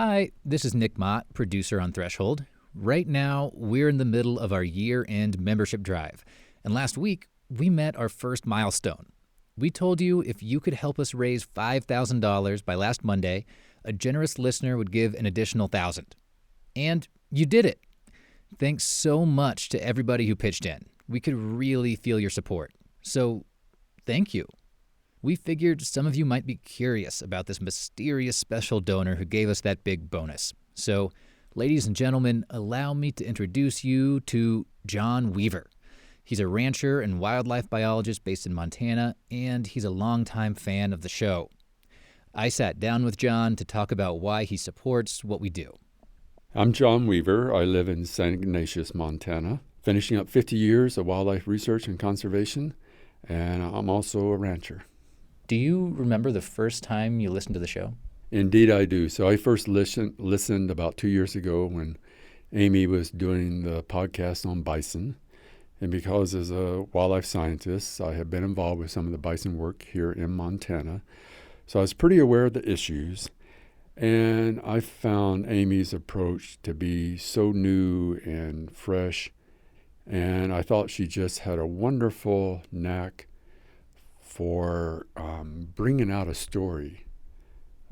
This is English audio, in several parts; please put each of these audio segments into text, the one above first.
Hi, this is Nick Mott, producer on Threshold. Right now, we're in the middle of our year-end membership drive. And last week, we met our first milestone. We told you if you could help us raise $5,000 by last Monday, a generous listener would give an additional $1,000. And you did it. Thanks so much to everybody who pitched in. We could really feel your support. So, thank you. We figured some of you might be curious about this mysterious special donor who gave us that big bonus. So, ladies and gentlemen, allow me to introduce you to John Weaver. He's a rancher and wildlife biologist based in Montana, and he's a longtime fan of the show. I sat down with John to talk about why he supports what we do. I'm John Weaver. I live in St. Ignatius, Montana, finishing up 50 years of wildlife research and conservation, and I'm also a rancher. Do you remember the first time you listened to the show? Indeed, I do. So I first listened about 2 years ago when Amy was doing the podcast on bison. And because as a wildlife scientist, I have been involved with some of the bison work here in Montana. So I was pretty aware of the issues. And I found Amy's approach to be so new and fresh. And I thought she just had a wonderful knack for bringing out a story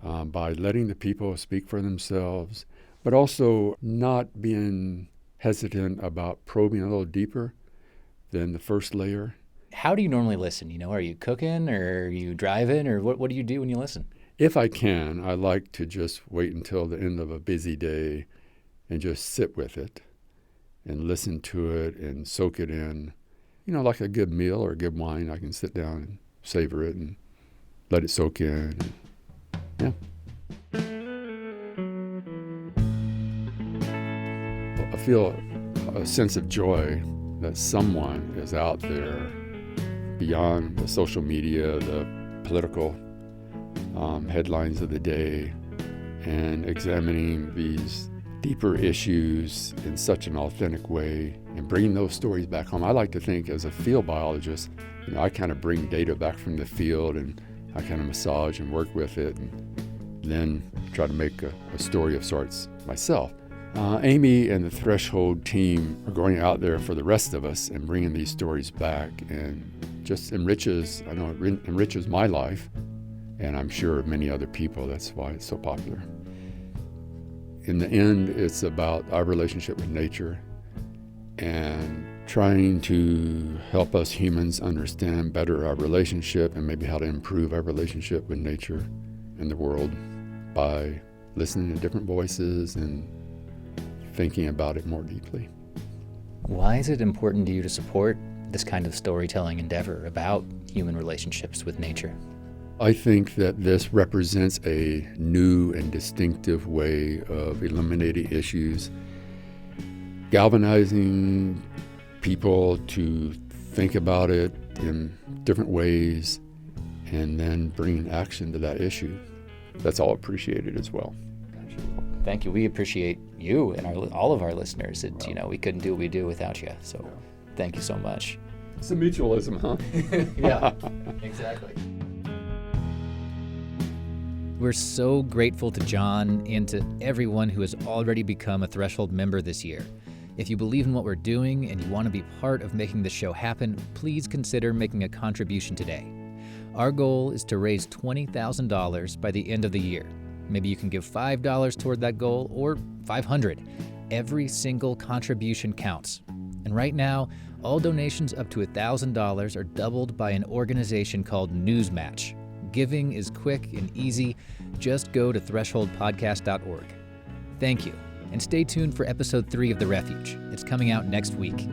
by letting the people speak for themselves, but also not being hesitant about probing a little deeper than the first layer. How do you normally listen? Are you cooking or are you driving or what do you do when you listen? If I can, I like to just wait until the end of a busy day and just sit with it and listen to it and soak it in. Like a good meal or a good wine, I can sit down and savor it and let it soak in. Yeah. I feel a sense of joy that someone is out there beyond the social media, the political headlines of the day, and examining these deeper issues in such an authentic way and bringing those stories back home. I like to think as a field biologist, I kind of bring data back from the field and I kind of massage and work with it and then try to make a story of sorts myself. Amy and the Threshold team are going out there for the rest of us and bringing these stories back, and just enriches my life, and I'm sure many other people. That's why it's so popular. In the end, it's about our relationship with nature and trying to help us humans understand better our relationship and maybe how to improve our relationship with nature and the world by listening to different voices and thinking about it more deeply. Why is it important to you to support this kind of storytelling endeavor about human relationships with nature? I think that this represents a new and distinctive way of eliminating issues, galvanizing people to think about it in different ways, and then bringing action to that issue. That's all appreciated as well. Thank you. We appreciate you and all of our listeners. We couldn't do what we do without you. So thank you so much. It's a mutualism, huh? Yeah, exactly. We're so grateful to John and to everyone who has already become a Threshold member this year. If you believe in what we're doing and you want to be part of making this show happen, please consider making a contribution today. Our goal is to raise $20,000 by the end of the year. Maybe you can give $5 toward that goal or $500. Every single contribution counts. And right now, all donations up to $1,000 are doubled by an organization called Newsmatch. Giving is quick and easy. Just go to thresholdpodcast.org. Thank you, and stay tuned for episode 3 of The Refuge. It's coming out next week.